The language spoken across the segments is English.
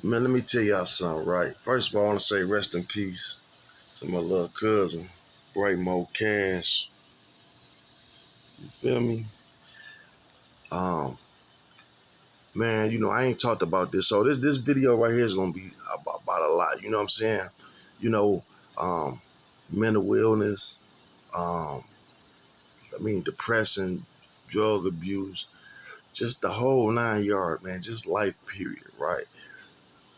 Man, let me tell y'all something, right? First of all, I want to say rest in peace to my little cousin, brightmoore Cash. You feel me? Um, Man, I ain't talked about this, so this video right here is gonna be about a lot. You know what I'm saying? You know, um, mental illness. Um, depression, drug abuse, just the whole 9 yard, man. Just life, period, right?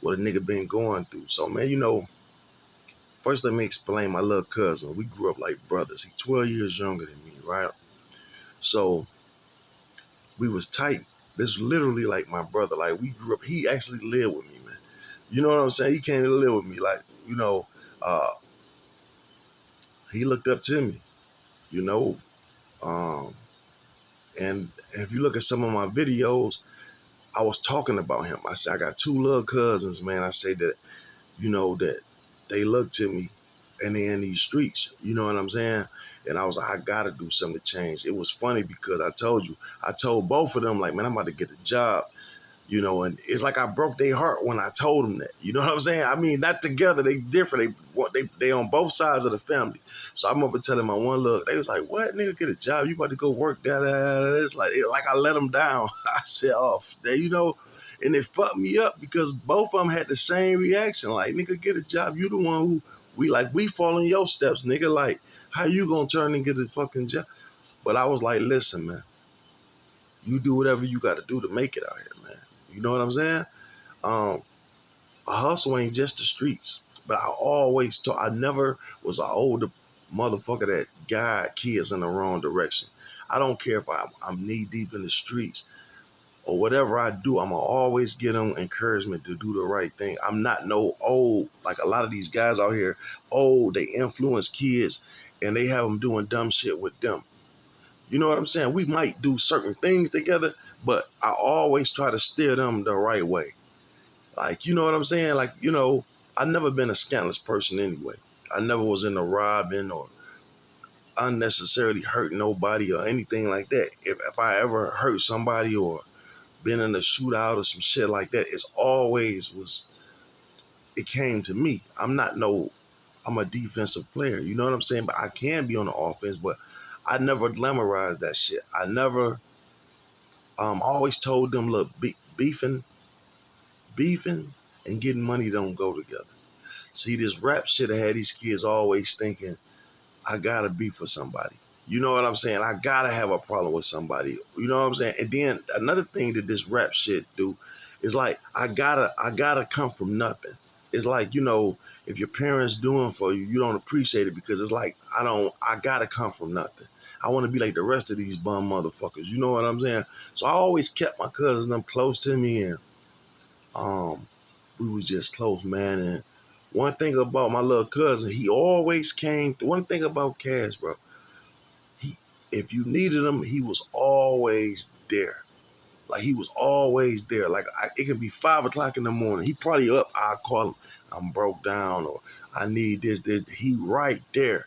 What a nigga been going through. So, man, first let me explain my little cousin. We grew up like brothers. He 12 years younger than me, right? So we was tight. This is literally like my brother. Like we grew up. He actually lived with me, man. You know what I'm saying? He came to live with me. Like, uh, he looked up to me, you know. Um, and if you look at some of my videos, I was talking about him. I said, I got two little cousins, man. I say that, that they look to me and they in these streets. You know what I'm saying? And I was like, I gotta do something to change. It was funny because I told both of them, like, man, I'm about to get a job. And it's like I broke their heart when I told them that. You know what I'm saying? I mean, not together, they different. They on both sides of the family. So I remember telling my one look, they was like, "What, nigga, get a job? You about to go work that?" It's like I let them down. I said, "Oh, and it fucked me up because both of them had the same reaction. Like, nigga, get a job. You the one who we following your steps, nigga. Like, how you gonna turn and get a fucking job?" But I was like, listen, man, you do whatever you got to do to make it out here, man. You know what I'm saying? Um, a hustle ain't just the streets. But I always taught, I never was an older motherfucker that guide kids in the wrong direction. I don't care if I'm knee deep in the streets or whatever I do, I'm going to always get them encouragement to do the right thing. I'm not no old, like a lot of these guys out here, old, they influence kids and they have them doing dumb shit with them. You know what I'm saying? We might do certain things together, but I always try to steer them the right way. Like, you know what I'm saying? Like, I never been a scandalous person anyway. I never was into robbing or unnecessarily hurt nobody or anything like that. If I ever hurt somebody or been in a shootout or some shit like that, it came to me. I'm a defensive player. You know what I'm saying? But I can be on the offense, but I never glamorized that shit. I never always told them, look, beefing and getting money don't go together. See, this rap shit I had these kids always thinking, I gotta be for somebody. You know what I'm saying? I gotta have a problem with somebody. You know what I'm saying? And then another thing that this rap shit do is like I gotta come from nothing. It's like, if your parents doing for you, you don't appreciate it because it's like I gotta come from nothing. I want to be like the rest of these bum motherfuckers. You know what I'm saying? So I always kept my cousins them close to me and um we was just close, man. And one thing about my little cousin, he always came. One thing about Cash, bro, he if you needed him, he was always there. Like he was always there. Like it could be 5 o'clock in the morning. He probably up. I call him. I'm broke down, or I need this, this. He right there.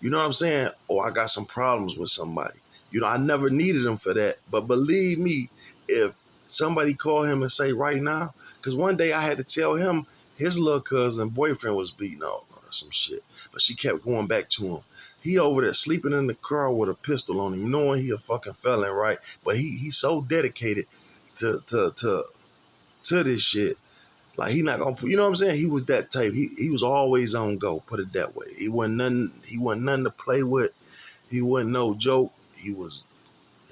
You know what I'm saying? Or I got some problems with somebody. I never needed him for that. But believe me, if somebody call him and say right now, because one day I had to tell him his little cousin boyfriend was beating on her or some shit. But she kept going back to him. He over there sleeping in the car with a pistol on him, knowing he a fucking felon, right? But he's so dedicated to this shit. Like he not gonna, you know what I'm saying? He was that type. He was always on go. Put it that way. He wasn't nothing. He wasn't nothing to play with. He wasn't no joke. He was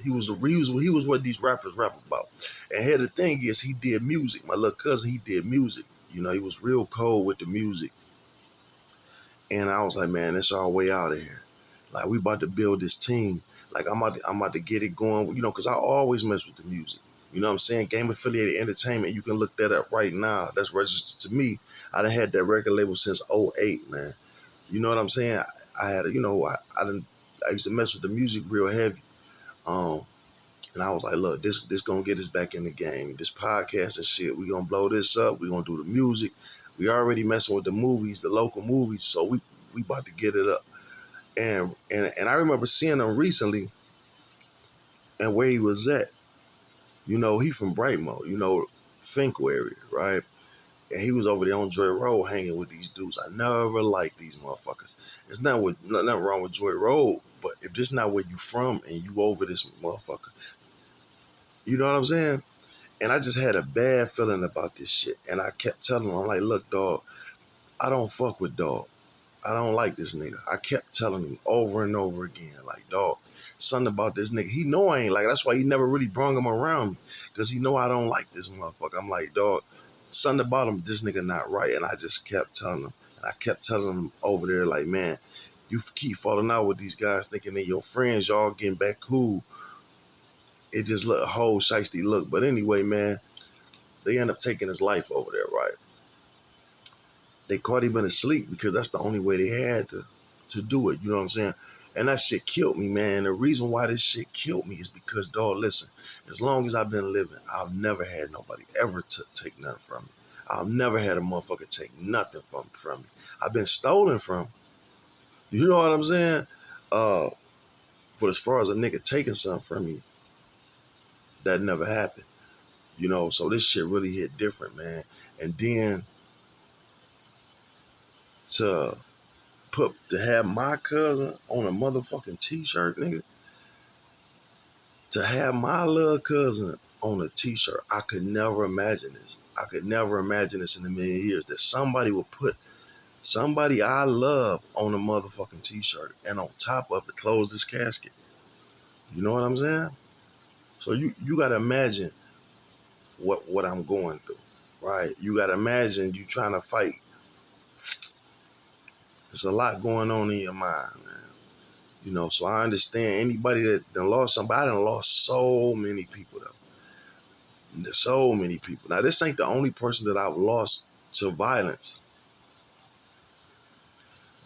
what these rappers rap about. And here the thing is, he did music. My little cousin, he did music. He was real cold with the music. And I was like, man, it's our way out of here. Like we about to build this team. Like I'm about to get it going. Because I always mess with the music. You know what I'm saying? Game affiliated entertainment. You can look that up right now. That's registered to me. I done had that record label since '08, man. You know what I'm saying? I had, I used to mess with the music real heavy. Um, and I was like, look, this gonna get us back in the game. This podcast and shit, we gonna blow this up. We gonna do the music. We already messing with the movies, the local movies, so we about to get it up. And I remember seeing him recently and where he was at. He from Brightmoore, Finkel area, right? And he was over there on Joy Road hanging with these dudes. I never liked these motherfuckers. There's nothing wrong with Joy Road, but if this not where you from and you over this motherfucker, you know what I'm saying? And I just had a bad feeling about this shit. And I kept telling him, I'm like, look, dog, I don't fuck with dog. I don't like this nigga. I kept telling him over and over again, like, dog, something about this nigga. He know I ain't like, that's why he never really brung him around me, because he know I don't like this motherfucker. I'm like, dog, something about him, this nigga not right. And I just kept telling him. And I kept telling him over there, like, man, you keep falling out with these guys thinking they your friends, y'all getting back cool. It just look a whole shiesty look. But anyway, man, they end up taking his life over there, right? They caught him in his sleep because that's the only way they had to do it. You know what I'm saying? And that shit killed me, man. The reason why this shit killed me is because, dog, listen, as long as I've been living, I've never had nobody ever take nothing from me. I've never had a motherfucker take nothing from me. I've been stolen from. You know what I'm saying? But as far as a nigga taking something from me, that never happened. You know, so this shit really hit different, man. And then to to have my cousin on a motherfucking t-shirt, nigga. To have my little cousin on a t-shirt, I could never imagine this. I could never imagine this in a million years, that somebody would put somebody I love on a motherfucking t-shirt and on top of it close this casket. You know what I'm saying? So you gotta imagine what I'm going through, right? You gotta imagine you trying to fight. There's a lot going on in your mind, man. You know, so I understand anybody that done lost somebody. I done lost so many people though. So many people. Now this ain't the only person that I've lost to violence,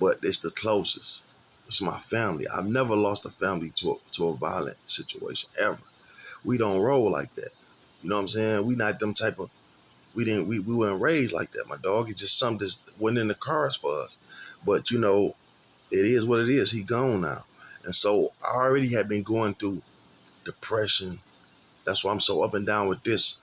but it's the closest. It's my family. I've never lost a family to a violent situation ever. We don't roll like that. You know what I'm saying? We not them type of we weren't raised like that, my dog. It's just something that went in the cars for us. But you know, it is what it is. He gone now. And so I already had been going through depression. That's why I'm so up and down with this.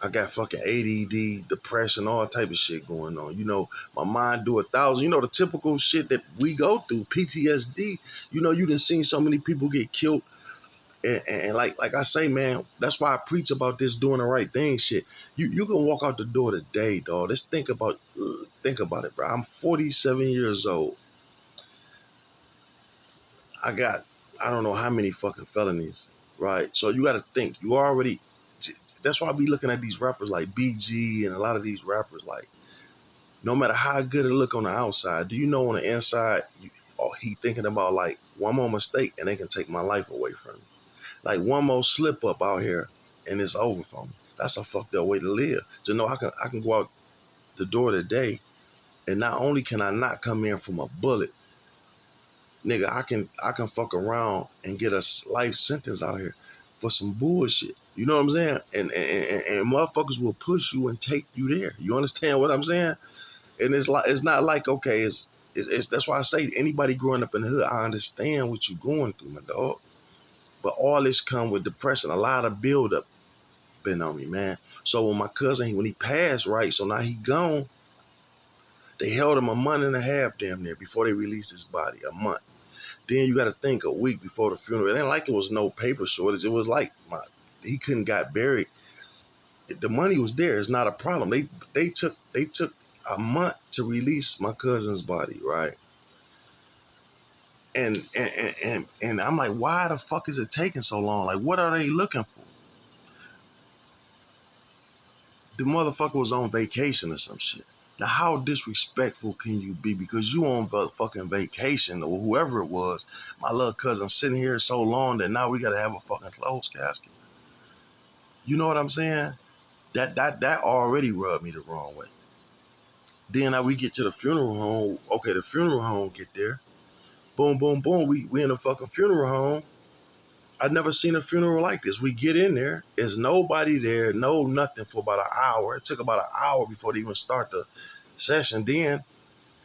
I got fucking ADD, depression, all type of shit going on. You know, my mind do 1,000. You know, the typical shit that we go through, PTSD. You know, you done seen so many people get killed. And like I say, man, that's why I preach about this doing the right thing shit. You can walk out the door today, dog. Let's think about it, bro. I'm 47 years old. I got I don't know how many fucking felonies, right? So you got to think. You already. That's why I be looking at these rappers like BG and a lot of these rappers like. No matter how good it look on the outside, do you know on the inside, he thinking about like one more mistake and they can take my life away from me. Like one more slip up out here and it's over for me. That's a fucked up way to live. To know I can go out the door today and not only can I not come in from a bullet, nigga, I can fuck around and get a life sentence out here for some bullshit. You know what I'm saying? And motherfuckers will push you and take you there. You understand what I'm saying? And it's not like okay, it's that's why I say anybody growing up in the hood, I understand what you're going through, my dog. But all this come with depression. A lot of buildup been on me, man. So when my cousin, when he passed, right, so now he gone, they held him a month and a half damn near before they released his body, a month. Then you got to think a week before the funeral. It ain't like it was no paper shortage. It was like he couldn't got buried. The money was there. It's not a problem. They took a month to release my cousin's body, right? And I'm like, why the fuck is it taking so long? Like, what are they looking for? The motherfucker was on vacation or some shit. Now, how disrespectful can you be? Because you on fucking vacation or whoever it was. My little cousin sitting here so long that now we gotta have a fucking closed casket. You know what I'm saying? That already rubbed me the wrong way. Then now we get to the funeral home. Okay, the funeral home get there. Boom, boom, boom. We in the fucking funeral home. I've never seen a funeral like this. We get in there, there's nobody there, no nothing for about an hour. It took about an hour before they even start the session. Then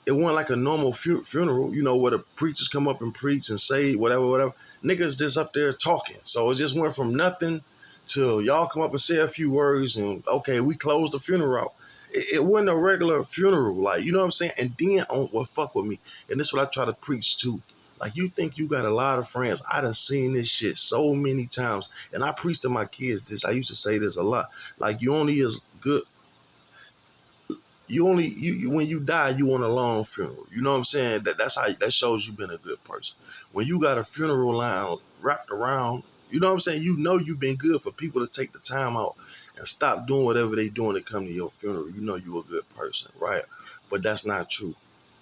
it wasn't like a normal funeral, you know, where the preachers come up and preach and say whatever. Niggas just up there talking. So it just went from nothing till y'all come up and say a few words and okay, we close the funeral out. It wasn't a regular funeral, like you know what I'm saying. And then on what fuck with me, and this is what I try to preach to. Like you think you got a lot of friends. I done seen this shit so many times, and I preach to my kids this. I used to say this a lot. Like you only as good you only when you die you want a long funeral. You know what I'm saying? That's how that shows you've been a good person. When you got a funeral line wrapped around, you know what I'm saying? You know you've been good for people to take the time out and stop doing whatever they doing to come to your funeral. You know you a good person, right? But that's not true.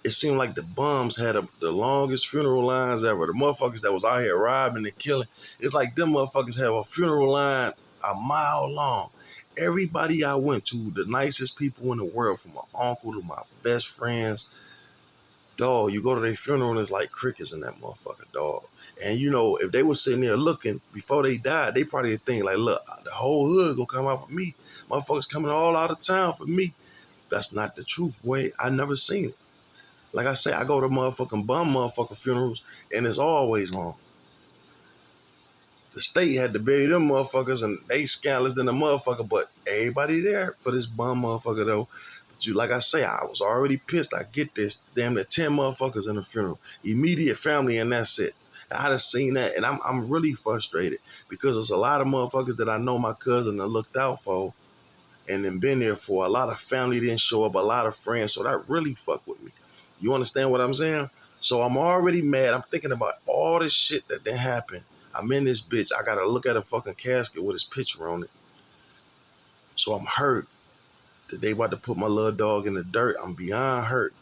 It seemed like the bums had the longest funeral lines ever. The motherfuckers that was out here robbing and killing, it's like them motherfuckers have a funeral line a mile long. Everybody I went to, the nicest people in the world, from my uncle to my best friends, dog, you go to their funeral and it's like crickets in that motherfucker, dog. And you know, if they was sitting there looking before they died, they probably think like, look, the whole hood gonna come out for me. Motherfuckers coming all out of town for me. That's not the truth, boy. I never seen it. Like I say, I go to motherfucking bum motherfucking funerals and it's always long. The state had to bury them motherfuckers and they scandalous than a motherfucker, but everybody there for this bum motherfucker though. But you, like I say, I was already pissed. I get this, damn near 10 motherfuckers in the funeral, immediate family, and that's it. I done seen that, and I'm really frustrated because there's a lot of motherfuckers that I know my cousin that looked out for and then been there for. A lot of family didn't show up, a lot of friends, so that really fucked with me. You understand what I'm saying? So I'm already mad. I'm thinking about all this shit that didn't happen. I'm in this bitch. I gotta look at a fucking casket with his picture on it. So I'm hurt that they about to put my little dog in the dirt. I'm beyond hurt.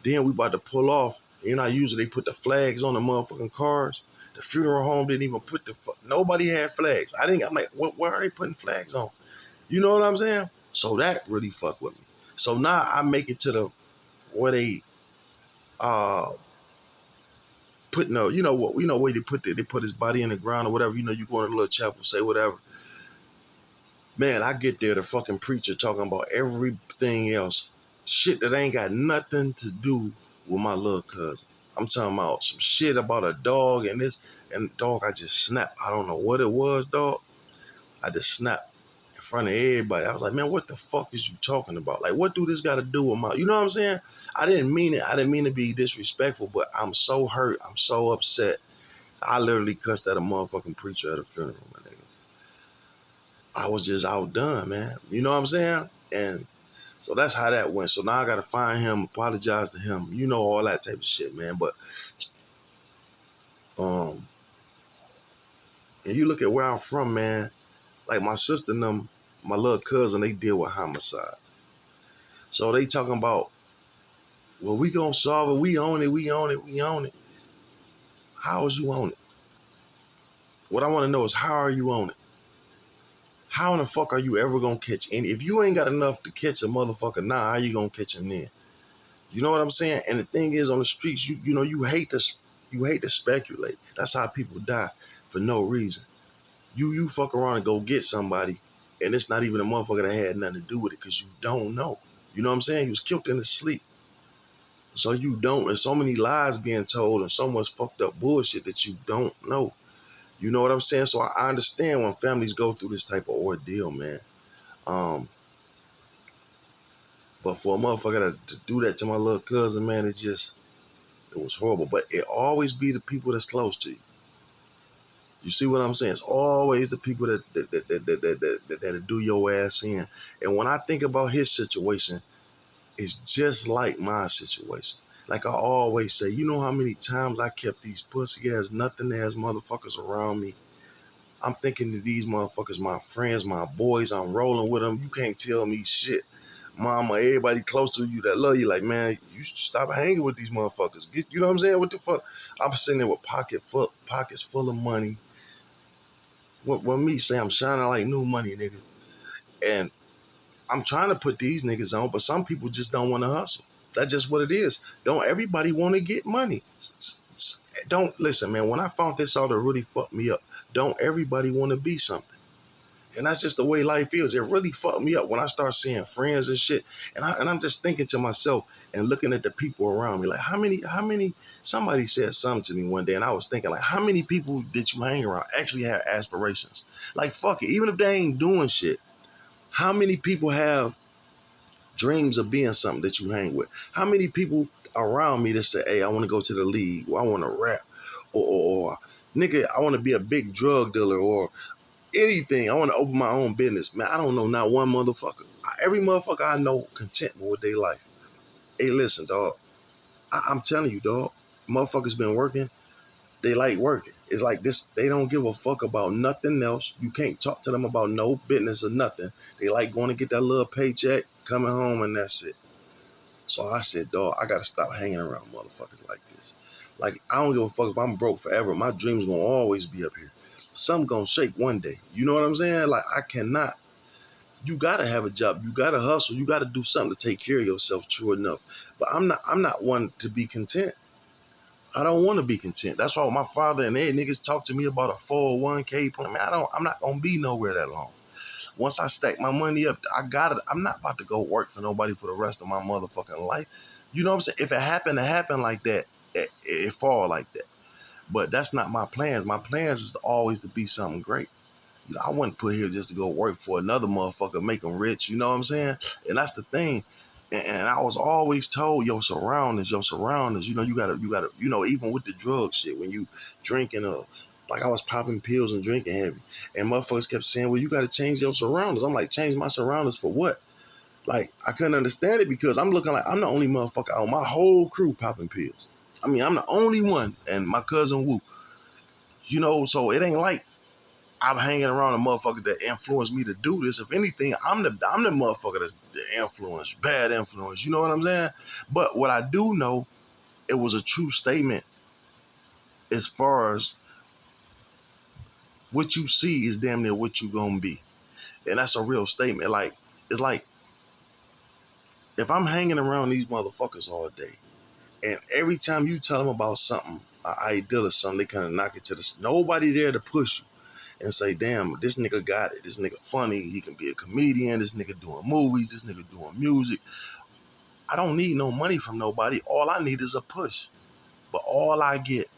Then we about to pull off. You know, usually they put the flags on the motherfucking cars. The funeral home didn't even put nobody had flags. I'm like, where are they putting flags on? You know what I'm saying? So that really fucked with me. So now I make it to the where they uh putting you know what, where they put his body in the ground or whatever. You know, you go in a little chapel, say whatever. Man, I get there, the fucking preacher talking about everything else, shit that ain't got nothing to do with my little cousin. I'm talking about some shit about a dog and this, and dog, I just snapped. I don't know what it was, dog. I just snapped in front of everybody. I was like, man, what the fuck is you talking about? Like, what do this got to do with my, you know what I'm saying? I didn't mean it. I didn't mean to be disrespectful, but I'm so hurt. I'm so upset. I literally cussed at a motherfucking preacher at a funeral, my nigga. I was just outdone, man. You know what I'm saying? And so that's how that went. So now I gotta find him, apologize to him, you know, all that type of shit, man. But um, and you look at where I'm from, man. Like my sister and them, my little cousin, they deal with homicide. So they talking about, well, we gonna solve it. We own it. We own it. We own it. How is you own it? What I want to know is how are you on it? How in the fuck are you ever gonna catch any? If you ain't got enough to catch a motherfucker now, how you gonna catch him then? You know what I'm saying? And the thing is, on the streets, you know, you hate to speculate. That's how people die for no reason. You fuck around and go get somebody, and it's not even a motherfucker that had nothing to do with it because you don't know. You know what I'm saying? He was killed in his sleep. So you don't, and so many lies being told and so much fucked up bullshit that you don't know. You know what I'm saying? So I understand when families go through this type of ordeal, man. Um, but for a motherfucker to do that to my little cousin, man, it was horrible. But it always be the people that's close to you. You see what I'm saying? It's always the people that do your ass in. And when I think about his situation, it's just like my situation. Like I always say, you know how many times I kept these pussy ass, nothing ass motherfuckers around me. I'm thinking that these motherfuckers, my friends, my boys, I'm rolling with them. You can't tell me shit. Mama, everybody close to you that love you, like, man, you should stop hanging with these motherfuckers. You know what I'm saying? What the fuck? I'm sitting there with pockets full of money. What me say, I'm shining like new money, nigga. And I'm trying to put these niggas on, but some people just don't want to hustle. That's just what it is. Don't everybody want to get money? Don't listen, man. When I found this out, it really fucked me up. Don't everybody want to be something? And that's just the way life is. It really fucked me up when I start seeing friends and shit. And I'm just thinking to myself and looking at the people around me, like how many somebody said something to me one day, and I was thinking, like, how many people did you hang around actually have aspirations? Like, fuck it, even if they ain't doing shit, how many people have dreams of being something that you hang with? How many people around me that say, hey, I want to go to the league, or I want to rap, or nigga, I want to be a big drug dealer, or anything. I want to open my own business. Man, I don't know not one motherfucker. Every motherfucker I know content with their life. Hey, listen, dog. I'm telling you, dog. Motherfuckers been working. They like working. It's like this. They don't give a fuck about nothing else. You can't talk to them about no business or nothing. They like going to get that little paycheck, coming home, and that's it. So I said, dog, I gotta stop hanging around motherfuckers like this. Like, I don't give a fuck if I'm broke forever. My dreams gonna always be up here. Something gonna shake one day. You know what I'm saying? Like, I cannot. You gotta have a job. You gotta hustle. You gotta do something to take care of yourself. True enough. But I'm not. I'm not one to be content. I don't want to be content. That's why my father and they niggas talk to me about a 401k plan. Man, I don't. I'm not gonna be nowhere that long. Once I stack my money up, I got it. I'm not about to go work for nobody for the rest of my motherfucking life. You know what I'm saying? If it happened to happen like that, it fall like that. But that's not my plans. My plans is always to be something great. You know, I wasn't put here just to go work for another motherfucker, make them rich. You know what I'm saying? And that's the thing. And I was always told your surroundings. You know, you gotta. You know, even with the drug shit, when you drinking like I was popping pills and drinking heavy, and motherfuckers kept saying, "Well, you got to change your surroundings." I'm like, change my surroundings for what? Like, I couldn't understand it because I'm looking like I'm the only motherfucker on my whole crew popping pills. I mean, I'm the only one, and my cousin Woo. You know, so it ain't like I'm hanging around a motherfucker that influenced me to do this. If anything, I'm the motherfucker that's the influence, bad influence. You know what I'm saying? But what I do know, it was a true statement as far as what you see is damn near what you gonna be, and that's a real statement. Like, it's like if I'm hanging around these motherfuckers all day, and every time you tell them about something, an idea or something, they kind of knock it to the. Nobody there to push you and say, damn, this nigga got it. This nigga funny. He can be a comedian. This nigga doing movies. This nigga doing music. I don't need no money from nobody. All I need is a push. But all I get,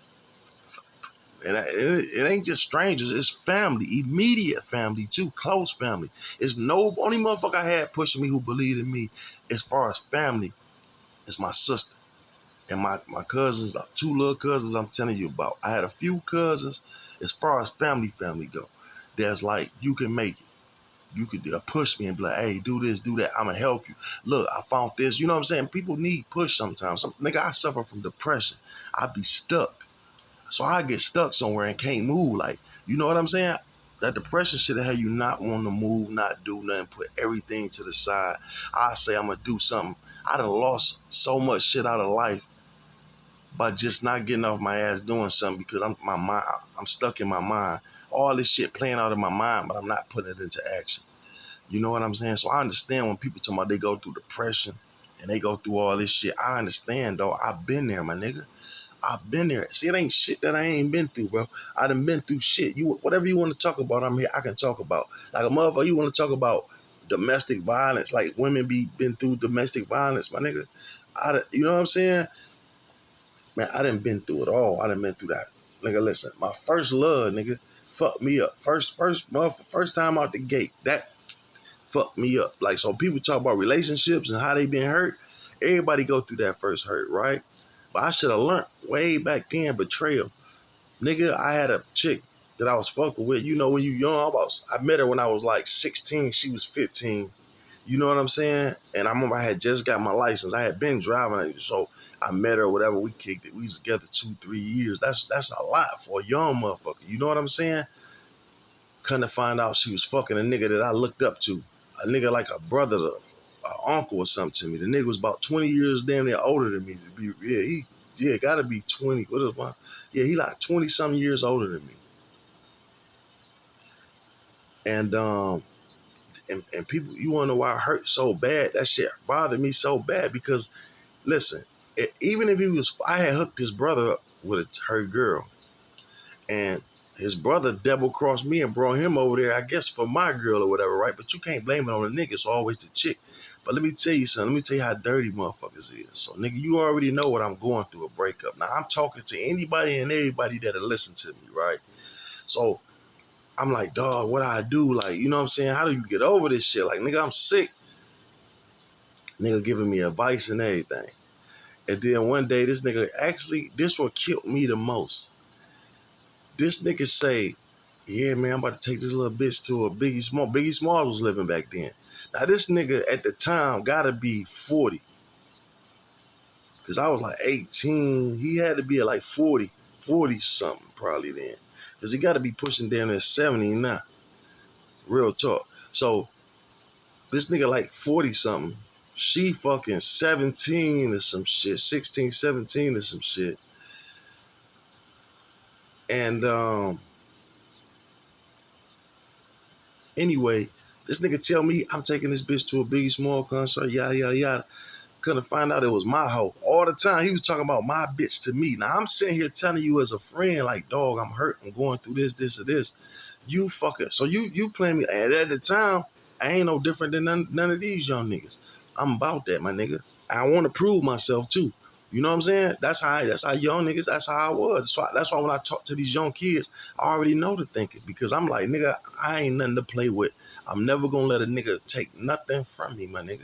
and it ain't just strangers, it's family, immediate family too, close family. It's no only motherfucker I had pushing me who believed in me as far as family is my sister. And my cousins, two little cousins I'm telling you about. I had a few cousins as far as family go. That's like, you can make it. You could push me and be like, hey, do this, do that. I'm going to help you. Look, I found this. You know what I'm saying? People need push sometimes. Nigga, I suffer from depression. I be stuck. So I get stuck somewhere and can't move. Like, you know what I'm saying? That depression should have you not want to move, not do nothing, put everything to the side. I say I'm going to do something. I done lost so much shit out of life by just not getting off my ass doing something because I'm stuck in my mind. All this shit playing out of my mind, but I'm not putting it into action. You know what I'm saying? So I understand when people talk about they go through depression and they go through all this shit. I understand, though. I've been there, my nigga. I've been there. See, it ain't shit that I ain't been through, bro. I done been through shit. You whatever you want to talk about, I'm here. I can talk about. Like a motherfucker, you want to talk about domestic violence, like women been through domestic violence, my nigga. You know what I'm saying? Man, I done been through it all. I done been through that. Nigga, listen, my first love, nigga, fucked me up. First time out the gate. That fucked me up. Like, so people talk about relationships and how they been hurt. Everybody go through that first hurt, right? But I should have learned way back then betrayal. Nigga, I had a chick that I was fucking with. You know, when you young, I met her when I was like 16. She was 15. You know what I'm saying? And I remember I had just got my license. I had been driving, so I met her, whatever. We kicked it. We was together 2, 3 years. That's a lot for a young motherfucker. You know what I'm saying? Couldn't find out she was fucking a nigga that I looked up to, a nigga like a brother, an uncle or something to me. The nigga was about 20 years damn near older than me. Gotta be 20. What is my? Yeah, he like 20 some years older than me. And and people, you wanna know why I hurt so bad? That shit bothered me so bad because listen, even if I had hooked his brother up with her girl, and his brother double crossed me and brought him over there, I guess for my girl or whatever, right? But you can't blame it on the nigga. It's always the chick. But let me tell you something. Let me tell you how dirty motherfuckers is. So, nigga, you already know what I'm going through a breakup. Now, I'm talking to anybody and everybody that'll listen to me, right? So, I'm like, dog, what I do? Like, you know what I'm saying? How do you get over this shit? Like, nigga, I'm sick. Nigga giving me advice and everything. And then one day, this nigga actually, this what killed me the most. This nigga say, yeah, man, I'm about to take this little bitch to a Biggie Small. Biggie Smalls was living back then. Now, this nigga at the time gotta be 40. Because I was like 18. He had to be at like 40, 40 something probably then. Because he gotta be pushing down at 70 now. Real talk. So, this nigga like 40 something. She fucking 17 or some shit. 16, 17 or some shit. And anyway, this nigga tell me I'm taking this bitch to a Biggie Small concert, yada yada yada. Couldn't find out it was my hoe. All the time he was talking about my bitch to me. Now I'm sitting here telling you as a friend, like, dog, I'm hurt. I'm going through this, this, or this. You fucker. So you playing me. And at the time, I ain't no different than none of these young niggas. I'm about that, my nigga. I want to prove myself too. You know what I'm saying? That's how young niggas, that's how I was. That's why when I talk to these young kids, I already know the thinking. Because I'm like, nigga, I ain't nothing to play with. I'm never gonna let a nigga take nothing from me, my nigga.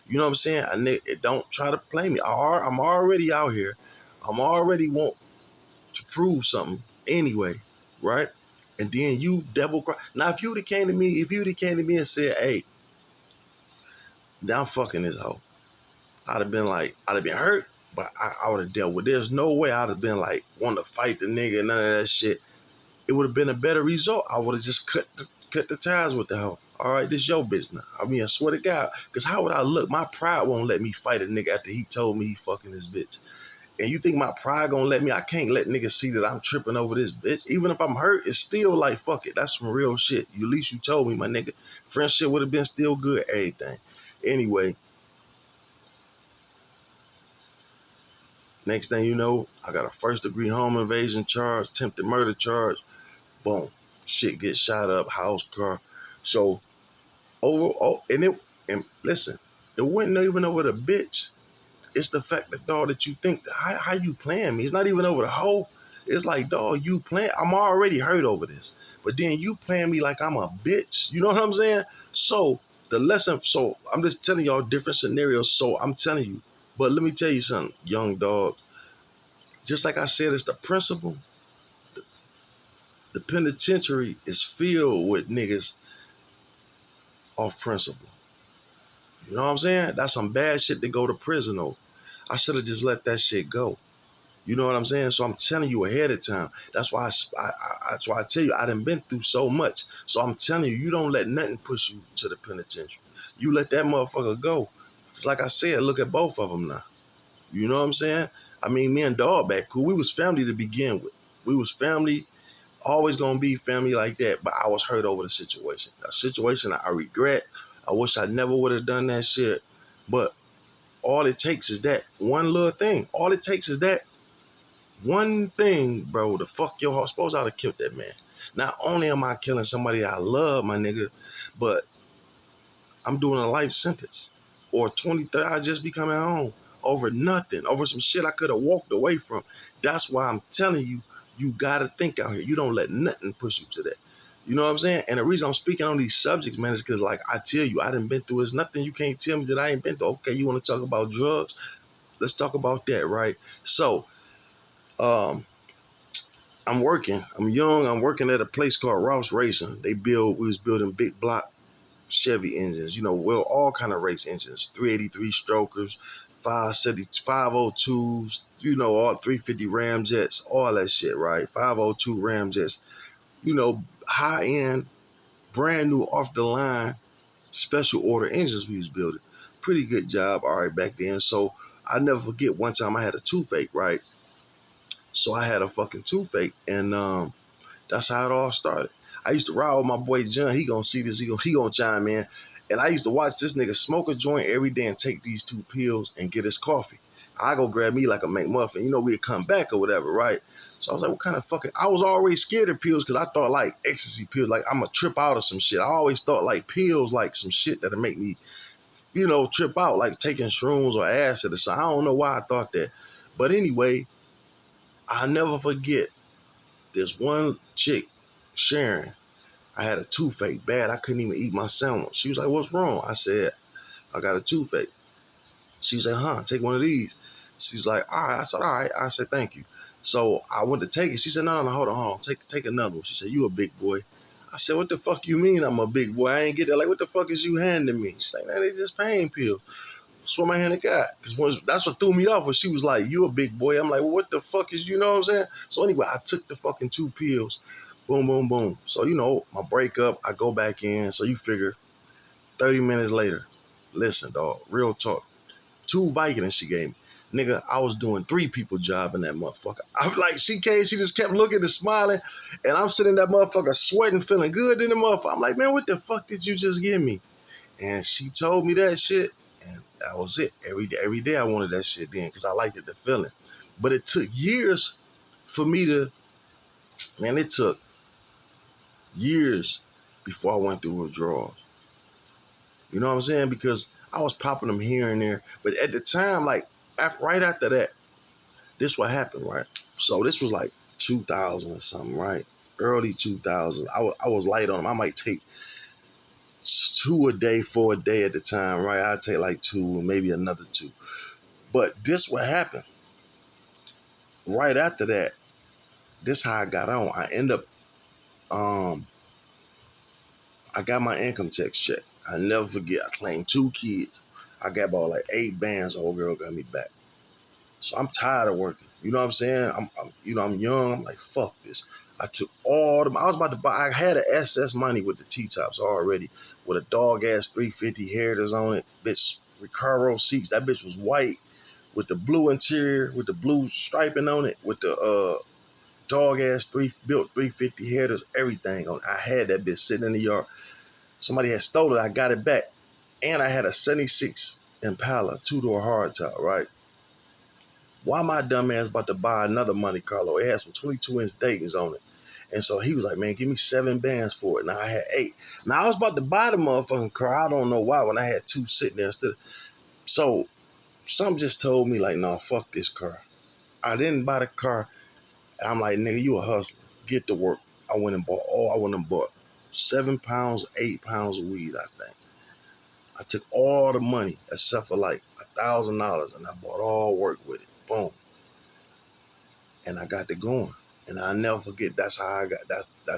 You know what I'm saying? Don't try to play me. I'm already out here. I'm already want to prove something anyway, right? And then you double cross. Now, if you'd have came to me and said, hey, now I'm fucking this hoe, I'd have been hurt, but I would have dealt with it. There's no way I'd have been like, wanting to fight the nigga and none of that shit. It would have been a better result. I would have just cut the ties with the hoe. All right, this your business. I mean, I swear to God, because how would I look? My pride won't let me fight a nigga after he told me he fucking this bitch. And you think my pride gonna let me? I can't let niggas see that I'm tripping over this bitch. Even if I'm hurt, it's still like, fuck it. That's some real shit. At least you told me, my nigga. Friendship would have been still good, everything. Anyway, next thing you know, I got a first degree home invasion charge, attempted murder charge. Boom. Shit gets shot up, house, car. So and listen, it wasn't even over the bitch. It's the fact that, dog, that you think, how you playing me? It's not even over the hoe. It's like, dog, you playing. I'm already hurt over this, but then you playing me like I'm a bitch. You know what I'm saying? So the lesson. So I'm just telling y'all different scenarios. So I'm telling you. But let me tell you something, young dog. Just like I said, it's the principle. The penitentiary is filled with niggas off principle. You know what I'm saying? That's some bad shit to go to prison over. I should have just let that shit go. You know what I'm saying? So I'm telling you ahead of time. That's why I tell you I done been through so much. So I'm telling you, you don't let nothing push you to the penitentiary. You let that motherfucker go. It's like I said, look at both of them now. You know what I'm saying? I mean, me and Dog back cool. We was family to begin with. We was family, always gonna be family like that. But I was hurt over the situation. A situation I regret. I wish I never would have done that shit. But all it takes is that one little thing. All it takes is that one thing, bro, to fuck your heart. Suppose I'd have killed that man. Not only am I killing somebody I love, my nigga, but I'm doing a life sentence. Or 23, I just be coming home over nothing, over some shit I could have walked away from. That's why I'm telling you, you gotta think out here. You don't let nothing push you to that. You know what I'm saying? And the reason I'm speaking on these subjects, man, is because, like I tell you, I done been through. There's nothing you can't tell me that I ain't been through. Okay, you want to talk about drugs? Let's talk about that, right? So, um, I'm working. I'm young. I'm working at a place called Ross Racing. We was building big block Chevy engines. You know, well, all kind of race engines. 383 strokers, 502s. You know, all 350 Ramjets, all that shit, right? 502 Ramjets. You know, high end, brand new, off the line, special order engines we was building. Pretty good job, all right, back then. So I never forget one time I had a toothache, right? So I had a fucking toothache, and that's how it all started. I used to ride with my boy John. He gonna see this. He gonna chime in. And I used to watch this nigga smoke a joint every day and take these two pills and get his coffee. I go grab me like a McMuffin. You know, we'd come back or whatever, right? So I was like, what kind of fucking, I was always scared of pills because I thought like ecstasy pills, like I'm gonna trip out or some shit. I always thought like pills, like some shit that'll make me, trip out, like taking shrooms or acid or something. I don't know why I thought that. But anyway, I'll never forget this one chick, Sharon. I had a toothache bad. I couldn't even eat my sandwich. She was like, what's wrong? I said, I got a toothache. She said, huh, take one of these. She's like, all right. I said, all right. I said, thank you. So I went to take it. She said, no, hold on. Take another one. She said, you a big boy. I said, what the fuck you mean I'm a big boy? I ain't get that. Like, what the fuck is you handing me? She's like, man, they just pain pills. That's what my hand got. Because that's what threw me off when she was like, you a big boy. I'm like, well, what the fuck is, you know what I'm saying? So anyway, I took the fucking 2 pills. Boom, boom, boom. So, my breakup, I go back in. So you figure 30 minutes later, listen, dog, real talk. 2 Vicodins she gave me. Nigga, I was doing 3 people job in that motherfucker. I'm like, she came, she just kept looking and smiling, and I'm sitting in that motherfucker sweating, feeling good in the motherfucker. I'm like, man, what the fuck did you just give me? And she told me that shit, and that was it. Every day I wanted that shit then, because I liked it, the feeling. But it took years for me to, man, it took years before I went through withdrawals. You know what I'm saying? Because I was popping them here and there. But at the time, like, right after that, this what happened, right? So this was like 2000 or something, right? Early 2000s. I was light on them. I might take 2 a day, 4 a day at the time, right? I'd take like 2, maybe another 2. But this what happened. Right after that, this how I got on. I end up, I got my income tax check. I never forget. I claimed 2 kids. I got about like 8 bands. The old girl got me back. So I'm tired of working. You know what I'm saying? I'm young. I'm like, fuck this. I took all the, I was about to buy, I had an SS money with the T-tops already, with a dog ass 350 Heritage on it. Bitch, Recaro seats. That bitch was white with the blue interior, with the blue striping on it, with the dog ass built 350 Heritage, everything on it. I had that bitch sitting in the yard. Somebody had stolen it. I got it back. And I had a 76 Impala, 2-door hardtop, right? Why my dumb ass about to buy another Monte Carlo? It had some 22-inch Daytons on it. And so he was like, man, give me 7 bands for it. Now I had 8. Now I was about to buy the motherfucking car. I don't know why when I had 2 sitting there instead. So something just told me like, no, fuck this car. I didn't buy the car. I'm like, nigga, you a hustler. Get to work. I went and bought 7 pounds, 8 pounds of weed, I think. I took all the money except for like $1,000 and I bought all work with it. Boom. And I got it going. And I never forget that's how I got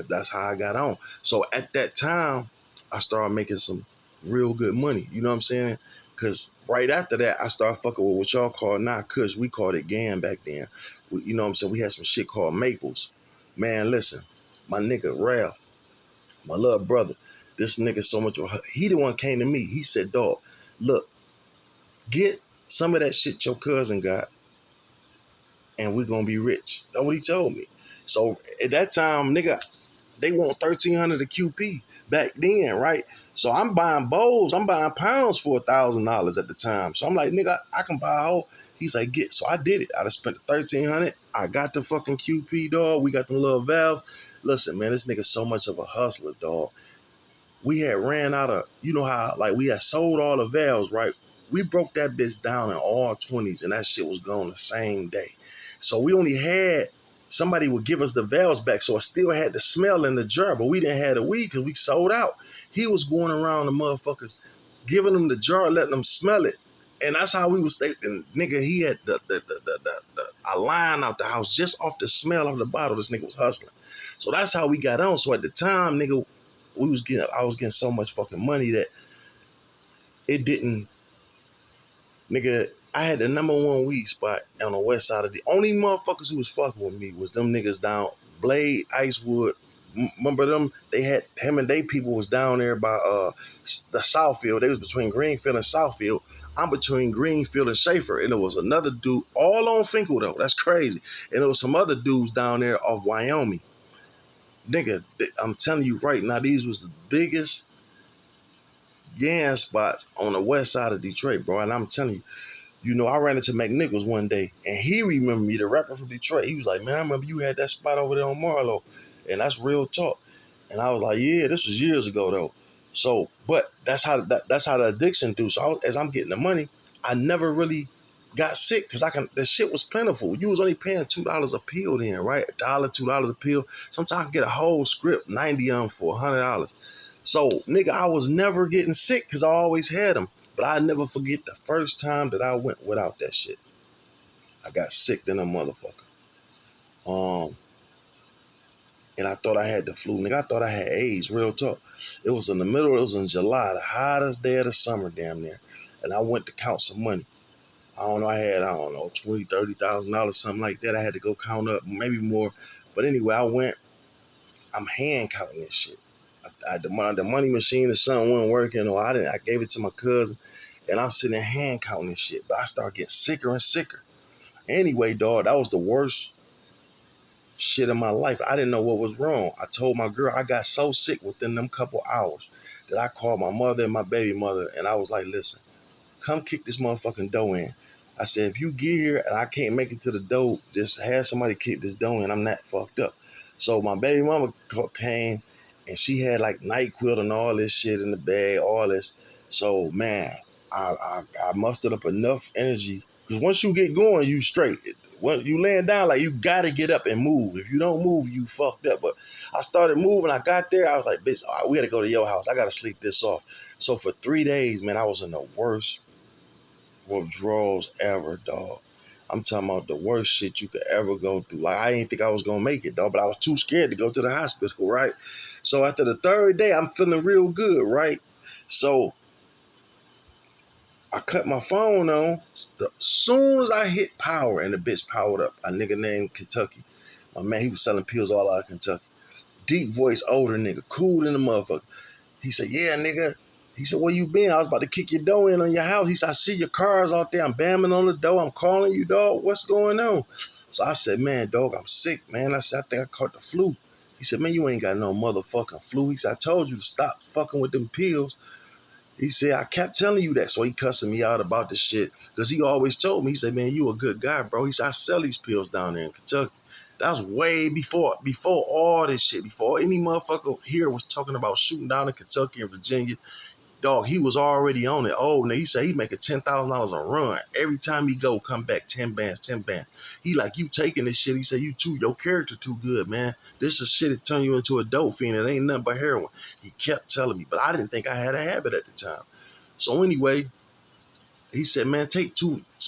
that's how I got on. So at that time, I started making some real good money. You know what I'm saying? Cause right after that, I started fucking with what y'all call now Kush. We called it GAN back then. You know what I'm saying? We had some shit called Maples. Man, listen, my nigga Ralph, my little brother, this nigga so much. He the one came to me. He said, dog, look, get some of that shit your cousin got and we're gonna be rich. That's what he told me. So at that time, nigga, they want 1,300 a QP back then, right? So I'm buying bowls, I'm buying pounds for $1,000 at the time. So I'm like, nigga, I can buy a whole. He's like, get. So I did it. I spent 1,300. I got the fucking QP, dog. We got them little valves. Listen, man, this nigga so much of a hustler, dog. We had ran out of, you know how, like, we had sold all the valves, right? We broke that bitch down in all 20s, and that shit was gone the same day. So we only had, somebody would give us the valves back, so it still had the smell in the jar, but we didn't have the weed because we sold out. He was going around the motherfuckers, giving them the jar, letting them smell it. And that's how we was thinking, nigga, he had a line out the house just off the smell of the bottle. This nigga was hustling. So that's how we got on. So at the time, nigga, I was getting so much fucking money that it didn't, nigga, I had the #1 weed spot on the west side of the only motherfuckers who was fucking with me was them niggas down Blade, Icewood. Remember them? They had him and they people was down there by the Southfield. They was between Greenfield and Southfield. I'm between Greenfield and Schaefer, and there was another dude all on Finkel though. That's crazy. And there was some other dudes down there off Wyoming. Nigga, I'm telling you right now, these was the biggest gas spots on the west side of Detroit, bro. And I'm telling you, I ran into McNichols one day, and he remembered me, the rapper from Detroit. He was like, "Man, I remember you had that spot over there on Marlowe," and that's real talk. And I was like, "Yeah, this was years ago though." So, but that's how the addiction do. So as I'm getting the money, I never really got sick because the shit was plentiful. You was only paying $2 a pill then, right? $1, $2 a pill. Sometimes I could get a whole script, 90 of them for $100. So, nigga, I was never getting sick because I always had them. But I never forget the first time that I went without that shit. I got sick than a motherfucker. Um, and I thought I had the flu, nigga. I thought I had AIDS, real talk. It was in the middle, it was in July, the hottest day of the summer, damn near. And I went to count some money. I don't know, $20,000, $30,000, something like that. I had to go count up, maybe more. But anyway, I went, I'm hand counting this shit. The money machine or something wasn't working, or I gave it to my cousin, and I'm sitting there hand counting this shit. But I started getting sicker and sicker. Anyway, dog, that was the worst shit in my life. I didn't know what was wrong. I told my girl I got so sick within them couple hours that I called my mother and my baby mother, and I was like, listen, come kick this motherfucking dough in. I said, if you get here and I can't make it to the dough, just have somebody kick this dough in. I'm not fucked up. So my baby mama came, and she had like NyQuil and all this shit in the bag, all this. So man, I mustered up enough energy because once you get going, you straight. When you laying down, like you gotta get up and move. If you don't move, you fucked up. But I started moving. I got there. I was like, bitch, all right, we gotta go to your house. I gotta sleep this off. So for 3 days, man, I was in the worst withdrawals ever, dog. I'm talking about the worst shit you could ever go through. Like I didn't think I was gonna make it, dog, but I was too scared to go to the hospital, right? So after the third day, I'm feeling real good, right? So I cut my phone on. Soon as I hit power and the bitch powered up, a nigga named Kentucky. My man, he was selling pills all out of Kentucky. Deep voice, older nigga, cool in the motherfucker. He said, yeah, nigga. He said, where you been? I was about to kick your door in on your house. He said, I see your cars out there. I'm bamming on the door. I'm calling you, dog. What's going on? So I said, man, dog, I'm sick, man. I said, I think I caught the flu. He said, man, you ain't got no motherfucking flu. He said, I told you to stop fucking with them pills. He said, I kept telling you that. So he cussing me out about this shit. Because he always told me, he said, man, you a good guy, bro. He said, I sell these pills down there in Kentucky. That was way before all this shit, before any motherfucker here was talking about shooting down in Kentucky and Virginia. Dog, he was already on it. Oh, now he said he making $10,000 a run. Every time he go, come back 10 bands, 10 bands. He like, you taking this shit. He said, your character too good, man. This is shit that turn you into a dope fiend. It ain't nothing but heroin. He kept telling me, but I didn't think I had a habit at the time. So anyway, he said, man,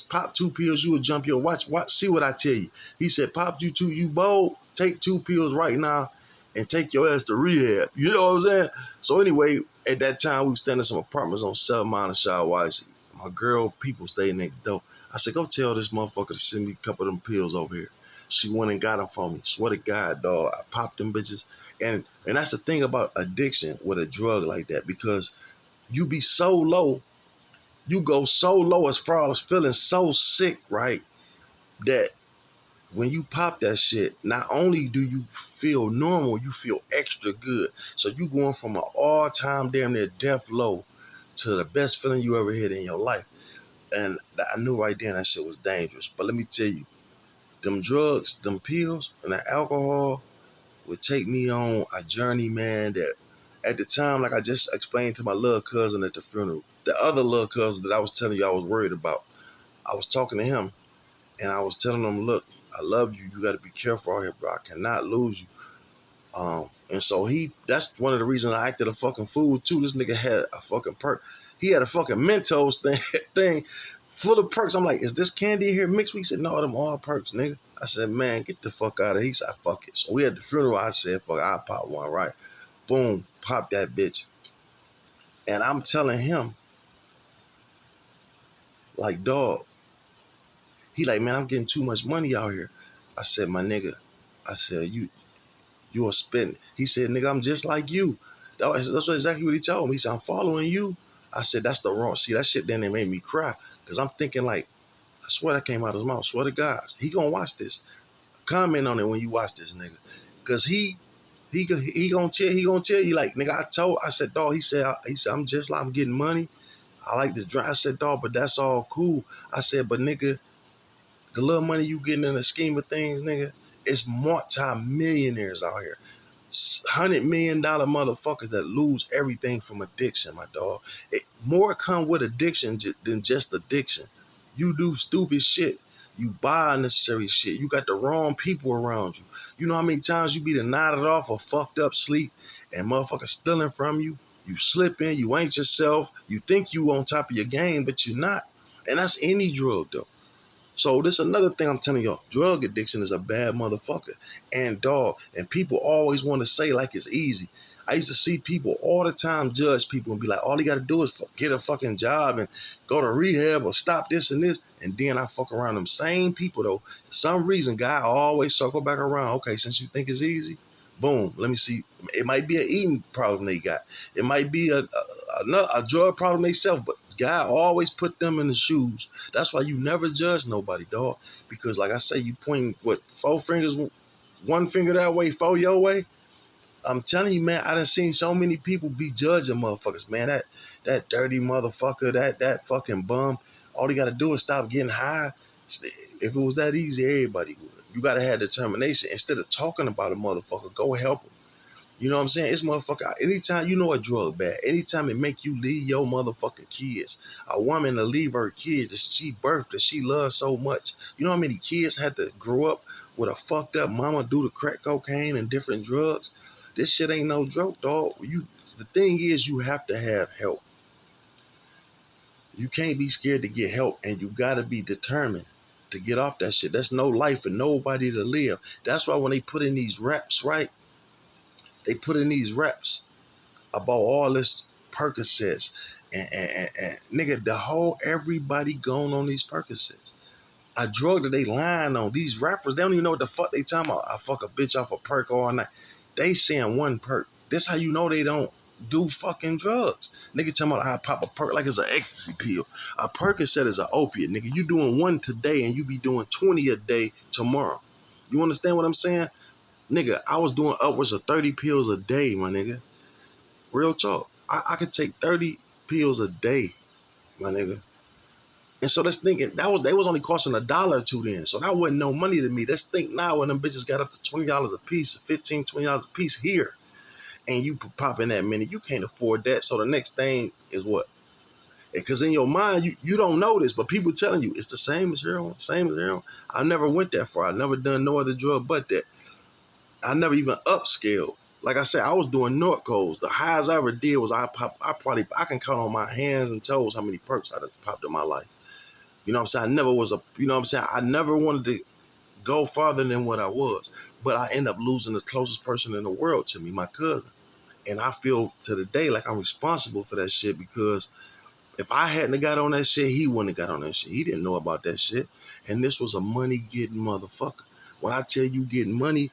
pop two pills, you will jump your watch, see what I tell you. He said, pop you bold, take 2 pills right now and take your ass to rehab. You know what I'm saying? So anyway, at that time, we was staying in some apartments on 7 Mile and Shaw Wise. My girl, people stayed next door. I said, go tell this motherfucker to send me a couple of them pills over here. She went and got them for me. Swear to God, dog. I popped them bitches. And that's the thing about addiction with a drug like that, because you be so low, you go so low as far as feeling so sick, right? That when you pop that shit, not only do you feel normal, you feel extra good. So you going from an all-time damn near death low to the best feeling you ever had in your life. And I knew right then that shit was dangerous. But let me tell you, them drugs, them pills, and the alcohol would take me on a journey, man, that at the time, like I just explained to my little cousin at the funeral, the other little cousin that I was telling you I was worried about, I was talking to him and I was telling him, look, I love you. You got to be careful out here, bro. I cannot lose you. And so that's one of the reasons I acted a fucking fool too. This nigga had a fucking perk. He had a fucking Mentos thing full of perks. I'm like, is this candy here mixed? He said, no, them all perks, nigga. I said, man, get the fuck out of here. He said, fuck it. So we had the funeral. I said, fuck, I'll pop one, right? Boom, pop that bitch. And I'm telling him, like, dog, he like, man, I'm getting too much money out here. I said, my nigga, I said, you are spitting. He said, nigga, I'm just like you. That's exactly what he told me. He said, I'm following you. I said, that's the wrong. See, that shit then it made me cry. Because I'm thinking like, I swear that came out of his mouth. Swear to God. He gonna watch this. Comment on it when you watch this, nigga. Because he gonna tell you like, nigga, I said, dog, he said, I'm just like, I'm getting money. I like to drive. I said, dog, but that's all cool. I said, but nigga, the little money you getting in the scheme of things, nigga, it's multi-millionaires out here. $100 million motherfuckers that lose everything from addiction, my dog. More come with addiction than just addiction. You do stupid shit. You buy unnecessary shit. You got the wrong people around you. You know how many times you be nodded off or fucked up sleep and motherfuckers stealing from you? You slipping, you ain't yourself. You think you on top of your game, but you're not. And that's any drug though. So this another thing I'm telling y'all. Drug addiction is a bad motherfucker. And dog, and people always want to say like it's easy. I used to see people all the time judge people and be like, all you got to do is get a fucking job and go to rehab or stop this and this. And then I fuck around them same people though. For some reason, guy always circle back around. Okay, since you think it's easy, boom, let me see. It might be an eating problem they got. It might be a drug problem they self, but God always put them in the shoes. That's why you never judge nobody, dog. Because like I say, you point what 4 fingers, one finger that way, 4 your way. I'm telling you, man, I done seen so many people be judging motherfuckers, man. That dirty motherfucker, that fucking bum. All you gotta do is stop getting high. If it was that easy, everybody would. You gotta have determination. Instead of talking about a motherfucker, go help him. You know what I'm saying? It's motherfucker. Anytime you know a drug bad, anytime it make you leave your motherfucking kids, a woman to leave her kids that she birthed that she loves so much. You know how many kids had to grow up with a fucked up mama due to crack cocaine and different drugs? This shit ain't no joke, dog. The thing is, you have to have help. You can't be scared to get help, and you gotta be determined to get off that shit. That's no life for nobody to live. That's why when they put in these reps, right? They put in these reps about all this Percocets and nigga, the whole everybody going on these Percocets. A drug that they lying on. These rappers, they don't even know what the fuck they talking about. I fuck a bitch off a perk all night. They saying one perk. This how you know they don't do fucking drugs. Nigga talking about I pop a perk like it's an ecstasy pill. A Percocet is an opiate, nigga. You doing one today and you be doing 20 a day tomorrow. You understand what I'm saying? Nigga, I was doing upwards of 30 pills a day, my nigga. Real talk. I could take 30 pills a day, my nigga. And so let's think they was only costing $1 or $2 then. So that wasn't no money to me. Let's think now when them bitches got up to $20 a piece, $15, $20 a piece here. And you popping that many, you can't afford that. So the next thing is what? Because in your mind, you don't know this, but people telling you it's the same as heroin, same as heroin. I never went that far. I never done no other drug but that. I never even upscaled. Like I said, I was doing Norcos. The highest I ever did was I can count on my hands and toes how many perks I just popped in my life. You know what I'm saying? I never was you know what I'm saying? I never wanted to go farther than what I was. But I end up losing the closest person in the world to me, my cousin. And I feel to the day like I'm responsible for that shit because if I hadn't got on that shit, he wouldn't have got on that shit. He didn't know about that shit. And this was a money getting motherfucker. When I tell you getting money,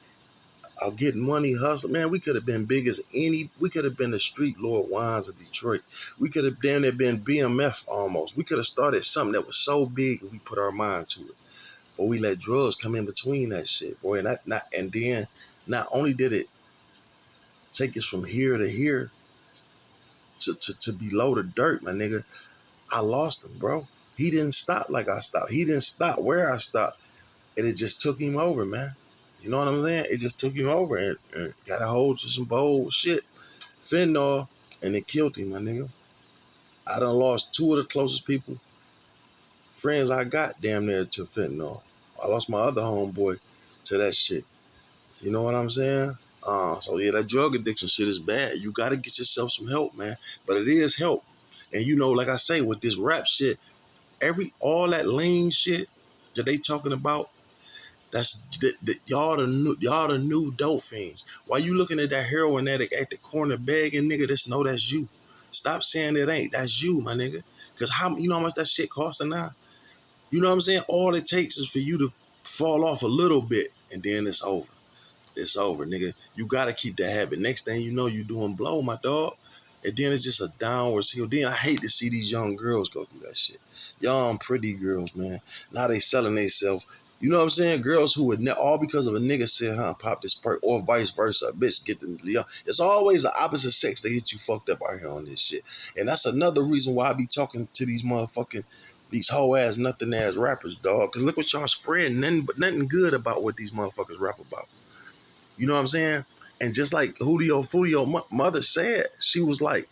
getting money, hustling. Man, we could have been big as we could have been the street Lord Wines of Detroit. We could have damn near been BMF almost. We could have started something that was so big if we put our mind to it. But we let drugs come in between that shit, boy. And then not only did it take us from here to here to below the dirt, my nigga, I lost him, bro. He didn't stop like I stopped. He didn't stop where I stopped. And it just took him over, man. You know what I'm saying? It just took him over and got a hold to some bold shit. Fentanyl, and it killed him, my nigga. I done lost two of the closest people, friends I got damn near to fentanyl. I lost my other homeboy to that shit. You know what I'm saying? So yeah, that drug addiction shit is bad. You gotta get yourself some help, man. But it is help. And you know, like I say, with this rap shit, all that lean shit that they talking about, that's y'all the new dope fiends. Why you looking at that heroin addict at the corner begging, nigga? Just know that's you. Stop saying it ain't. That's you, my nigga. Cause you know how much that shit costing now? You know what I'm saying? All it takes is for you to fall off a little bit, and then it's over. It's over, nigga. You gotta keep that habit. Next thing you know, you doing blow, my dog. And then it's just a downward hill. Then I hate to see these young girls go through that shit. Young, pretty girls, man. Now they selling themselves. You know what I'm saying? Girls who would all because of a nigga said, huh, pop this perk, or vice versa. A bitch get them. You know, it's always the opposite sex that get you fucked up out here on this shit. And that's another reason why I be talking to these whole ass, nothing ass rappers, dog. Cause look what y'all spreading, nothing good about what these motherfuckers rap about. You know what I'm saying? And just like Julio Fulio mother said, she was like,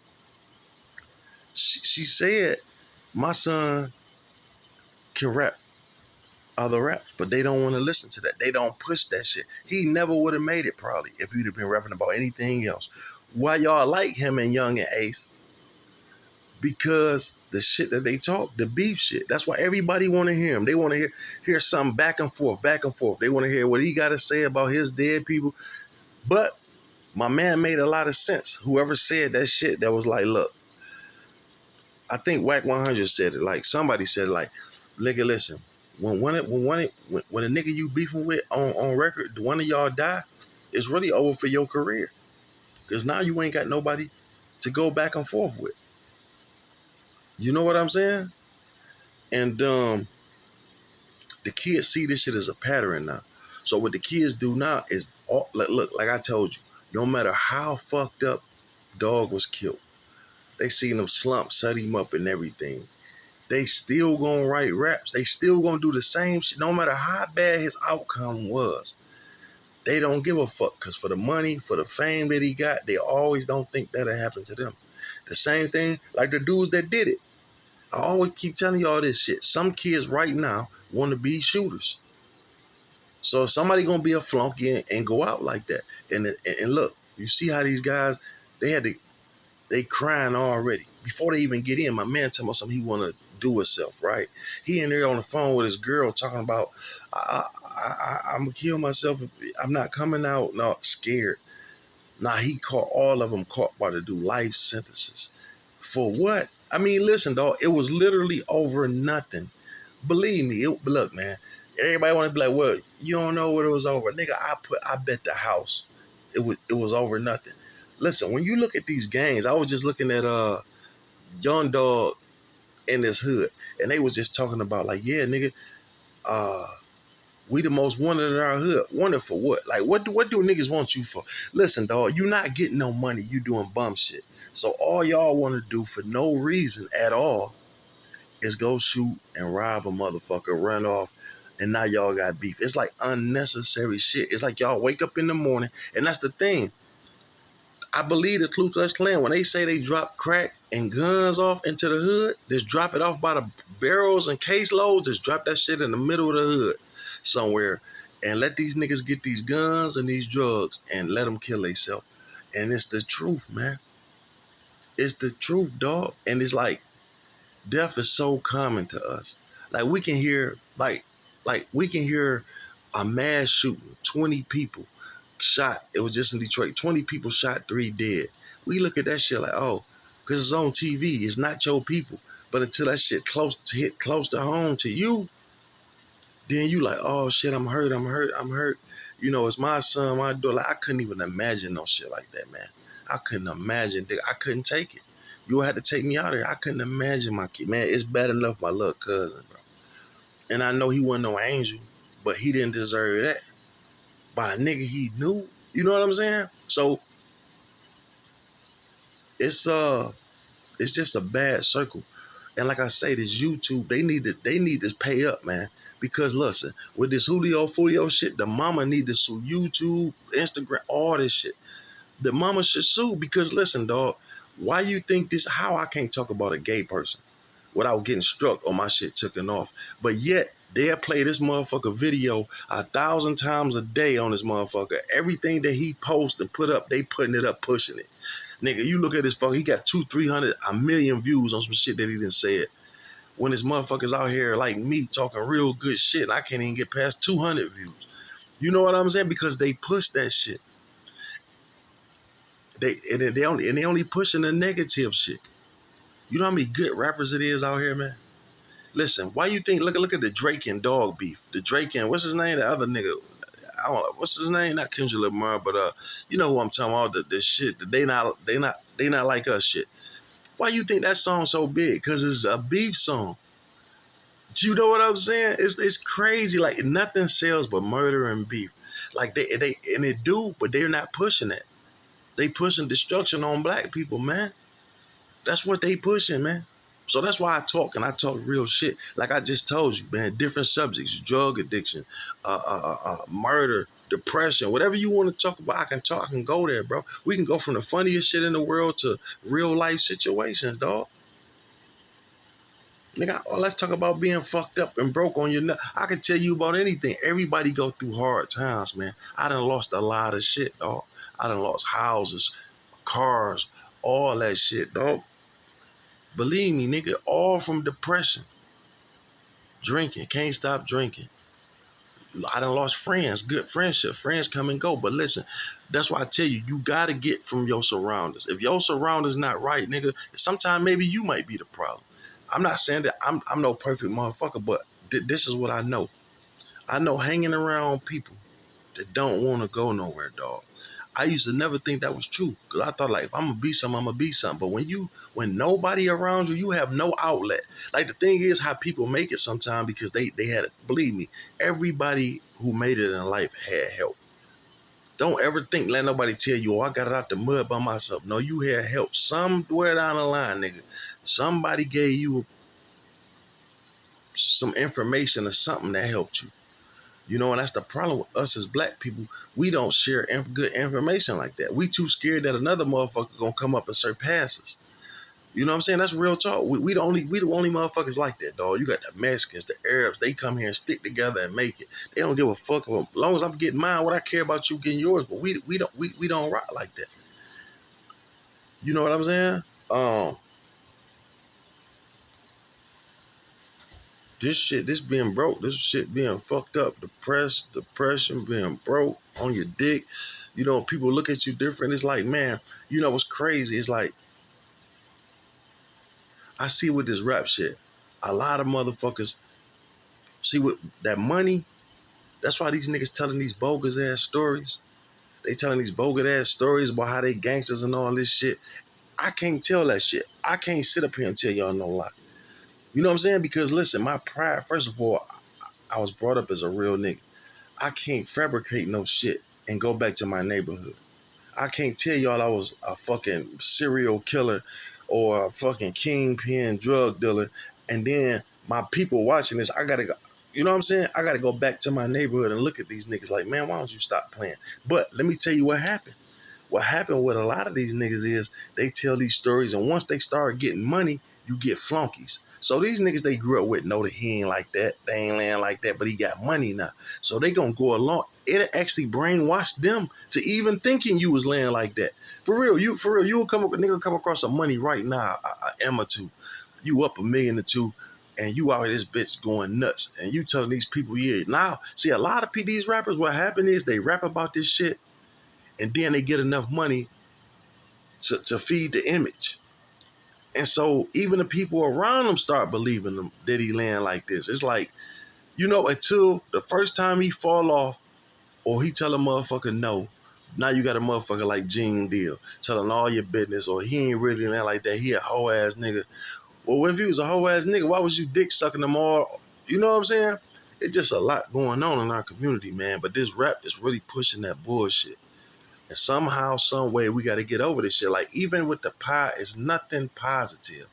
she said, my son can rap other raps, but they don't want to listen to that. They don't push that shit. He never would have made it probably if he'd have been rapping about anything else. Why y'all like him and Young and Ace? Because the shit that they talk, the beef shit. That's why everybody want to hear him. They want to hear something back and forth, back and forth. They want to hear what he got to say about his dead people. But my man made a lot of sense. Whoever said that shit, that was like, look, I think Whack 100 said it. Like somebody said, like, nigga, listen. When a nigga you beefing with on record, one of y'all die, it's really over for your career. Cause now you ain't got nobody to go back and forth with. You know what I'm saying? And the kids see this shit as a pattern now. So what the kids do now is look, like I told you, no matter how fucked up dog was killed, they seen him slump, set him up and everything. They still gonna write raps. They still gonna do the same shit, no matter how bad his outcome was. They don't give a fuck, because for the money, for the fame that he got, they always don't think that'll happen to them. The same thing like the dudes that did it. I always keep telling y'all this shit. Some kids right now want to be shooters. So somebody gonna be a flunky and go out like that. And look, you see how these guys, they crying already before they even get in. My man tell me something he want to do himself, right? He in there on the phone with his girl talking about, I'm gonna kill myself if I'm not coming out. No, scared. Now he caught all of them caught by to do life sentences. For what? I mean, listen, dog. It was literally over nothing. Believe me. Look, man. Everybody want to be like, well, you don't know what it was over, nigga. I bet the house. It was over nothing. Listen, when you look at these gangs, I was just looking at Young Dog in this hood, and they was just talking about like, yeah, nigga, uh, we the most wanted in our hood. Wanted for what? Like, what do niggas want you for? Listen, dog, you not getting no money. You doing bum shit. So all y'all want to do for no reason at all is go shoot and rob a motherfucker, run off, and now y'all got beef. It's like unnecessary shit. It's like y'all wake up in the morning, and that's the thing. I believe the Ku Klux Klan, when they say they drop crack and guns off into the hood, just drop it off by the barrels and caseloads, just drop that shit in the middle of the hood somewhere and let these niggas get these guns and these drugs and let them kill themselves. And it's the truth, man. It's the truth, dog. And it's like, death is so common to us. Like we can hear, like we can hear a mass shooting, 20 people shot. It was just in Detroit. 20 people shot, 3 dead. We look at that shit like, oh, because it's on TV. It's not your people. But until that shit hit close to home to you, then you like, oh shit, I'm hurt, I'm hurt, I'm hurt. You know, it's my son, my daughter. Like, I couldn't even imagine no shit like that, man. I couldn't imagine. I couldn't take it. You had to take me out of here. I couldn't imagine my kid. Man, it's bad enough my little cousin, bro. And I know he wasn't no angel, but he didn't deserve that by a nigga he knew. You know what I'm saying? So it's just a bad circle. And like I say, this YouTube, they need to pay up, man. Because listen, with this Julio Fulio shit, the mama need to sue YouTube, Instagram, all this shit. The mama should sue because listen, dog, why you think this? How I can't talk about a gay person without getting struck or my shit taken off? But yet they'll play this motherfucker video 1,000 times a day on this motherfucker. Everything that he posts and put up, they putting it up, pushing it. Nigga, you look at this fucker, he got 200-300, a million views on some shit that he didn't say it. When this motherfucker's out here like me talking real good shit, and I can't even get past 200 views. You know what I'm saying? Because they push that shit. They only pushing the negative shit. You know how many good rappers it is out here, man? Listen, why you think? Look at the Drake and Dog beef. The Drake and what's his name? The other nigga. I don't know, what's his name? Not Kendrick Lamar, but you know who I'm talking about. The shit. They not like us shit. Why you think that song's so big? Cause it's a beef song. You know what I'm saying? It's crazy. Like nothing sells but murder and beef. Like they and it do, but they're not pushing it. They pushing destruction on black people, man. That's what they pushing, man. So that's why I talk and I talk real shit. Like I just told you, man. Different subjects: drug addiction, murder, depression, whatever you want to talk about. I can talk. I can go there, bro. We can go from the funniest shit in the world to real life situations, dog. Nigga, let's talk about being fucked up and broke on your nut. I can tell you about anything. Everybody go through hard times, man. I done lost a lot of shit, dog. I done lost houses, cars, all that shit, dog. Believe me, nigga, all from depression. Drinking, can't stop drinking. I done lost friends, good friendship. Friends come and go. But listen, that's why I tell you, you gotta get from your surroundings. If your surroundings not right, nigga, sometimes maybe you might be the problem. I'm not saying that I'm no perfect motherfucker, but this is what I know. I know hanging around people that don't want to go nowhere, dog. I used to never think that was true because I thought like if I'm gonna be something, I'm gonna be something. But when nobody around you, you have no outlet. Like the thing is how people make it sometimes because they had it. Believe me, everybody who made it in life had help. Don't ever think let nobody tell you, oh, I got it out the mud by myself. No, you had help somewhere down the line, nigga. Somebody gave you some information or something that helped you. You know, and that's the problem with us as black people. We don't share good information like that. We too scared that another motherfucker gonna come up and surpass us. You know what I'm saying? That's real talk. We the only motherfuckers like that, dog. You got the Mexicans, the Arabs. They come here and stick together and make it. They don't give a fuck. As long as I'm getting mine, what I care about you getting yours. But we don't rock like that. You know what I'm saying? Um, this being broke, this shit being fucked up, depression, being broke on your dick. You know, people look at you different. It's like, man, you know what's crazy? It's like I see with this rap shit, a lot of motherfuckers see with that money. That's why these niggas telling these bogus ass stories. They telling these bogus ass stories about how they gangsters and all this shit. I can't tell that shit. I can't sit up here and tell y'all no lie. You know what I'm saying? Because listen, my pride, first of all, I was brought up as a real nigga. I can't fabricate no shit and go back to my neighborhood. I can't tell y'all I was a fucking serial killer or a fucking kingpin drug dealer. And then my people watching this, I gotta go, you know what I'm saying? I gotta go back to my neighborhood and look at these niggas like, man, why don't you stop playing? But let me tell you what happened. What happened with a lot of these niggas is they tell these stories, and once they start getting money, you get flunkies. So these niggas they grew up with know that he ain't like that, they ain't laying like that, but he got money now. So they gonna go along. It actually brainwashed them to even thinking you was laying like that. You will come up a nigga come across some money right now, a M or two. You up $1 million or 2, and you out of this bitch going nuts. And you telling these people, yeah. Now, see a lot of these rappers, what happened is they rap about this shit and then they get enough money to feed the image. And so even the people around him start believing him that he land like this. It's like, you know, until the first time he fall off or he tell a motherfucker no, now you got a motherfucker like Gene Deal telling all your business, or he ain't really land like that. He a hoe ass nigga. Well, if he was a hoe ass nigga, why was you dick sucking them all? You know what I'm saying? It's just a lot going on in our community, man. But this rap is really pushing that bullshit. And somehow, some way, we got to get over this shit. Like, even with the pie, it's nothing positive.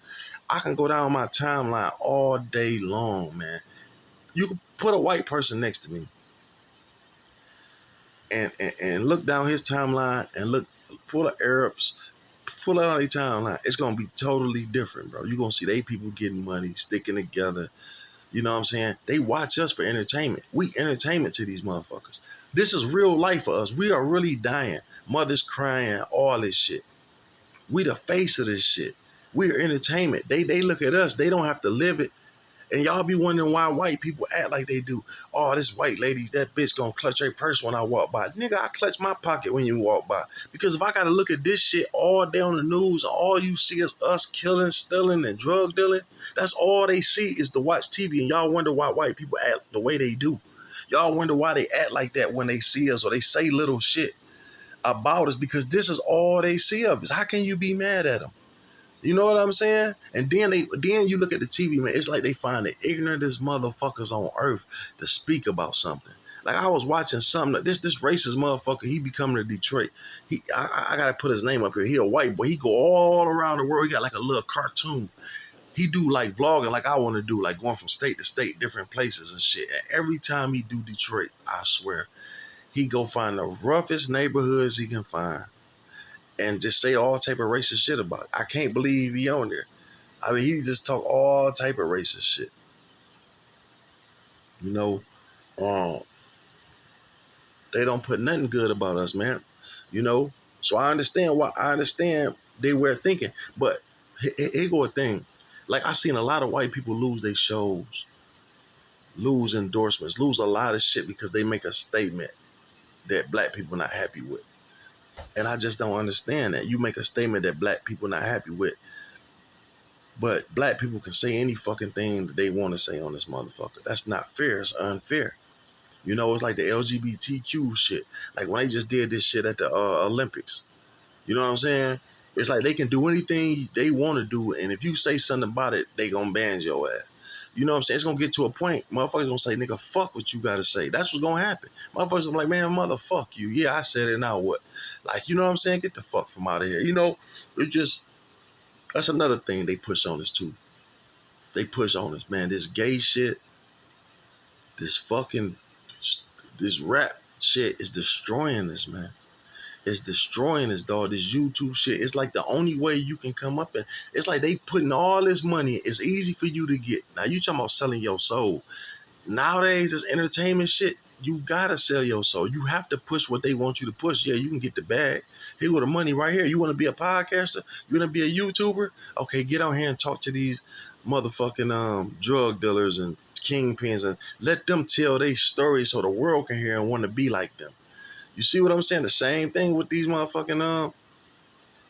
I can go down my timeline all day long, man. You can put a white person next to me and look down his timeline and look, pull the Arabs, pull out their timeline. It's going to be totally different, bro. You're going to see they people getting money, sticking together. You know what I'm saying? They watch us for entertainment. We entertainment to these motherfuckers. This is real life for us. We are really dying. Mothers crying, all this shit. We the face of this shit. We are entertainment. They look at us. They don't have to live it. And y'all be wondering why white people act like they do. Oh, this white lady, that bitch gonna clutch her purse when I walk by. Nigga, I clutch my pocket when you walk by. Because if I gotta look at this shit all day on the news, all you see is us killing, stealing, and drug dealing, that's all they see is to watch TV. And y'all wonder why white people act the way they do. Y'all wonder why they act like that when they see us or they say little shit about us, because this is all they see of us. How can you be mad at them? You know what I'm saying? And then you look at the TV, man. It's like they find the ignorantest motherfuckers on earth to speak about something. Like I was watching something. This racist motherfucker. He be coming to Detroit. I gotta put his name up here. He a white boy. He go all around the world. He got like a little cartoon. He do like vlogging, like I want to do, like going from state to state, different places and shit. And every time he do Detroit, I swear, he go find the roughest neighborhoods he can find and just say all type of racist shit about it. I can't believe he on there. I mean, he just talk all type of racist shit. You know, um, they don't put nothing good about us, man. You know, so I understand why. I understand they were thinking, but here go a thing. Like I seen a lot of white people lose their shows, lose endorsements, lose a lot of shit because they make a statement that black people not happy with. And I just don't understand that. You make a statement that black people not happy with, but black people can say any fucking thing that they want to say on this motherfucker. That's not fair. It's unfair. You know, it's like the LGBTQ shit. Like when they just did this shit at the Olympics. You know what I'm saying? It's like they can do anything they want to do, and if you say something about it, they gonna ban your ass. You know what I'm saying? It's gonna get to a point, motherfuckers gonna say, nigga, fuck what you gotta say. That's what's gonna happen. Motherfuckers gonna be like, man, motherfuck you. Yeah, I said it, now what? Like, you know what I'm saying? Get the fuck from out of here. You know, it just, that's another thing they push on us too. They push on us, man. This gay shit, this fucking, this rap shit is destroying us, man. It's destroying us, dog. This YouTube shit. It's like the only way you can come up and it's like they putting all this money. It's easy for you to get. Now you talking about selling your soul. Nowadays, this entertainment shit, you gotta sell your soul. You have to push what they want you to push. Yeah, you can get the bag. Here with the money right here. You want to be a podcaster? You want to be a YouTuber? Okay, get on here and talk to these motherfucking drug dealers and kingpins and let them tell their stories so the world can hear and want to be like them. You see what I'm saying? The same thing with these motherfucking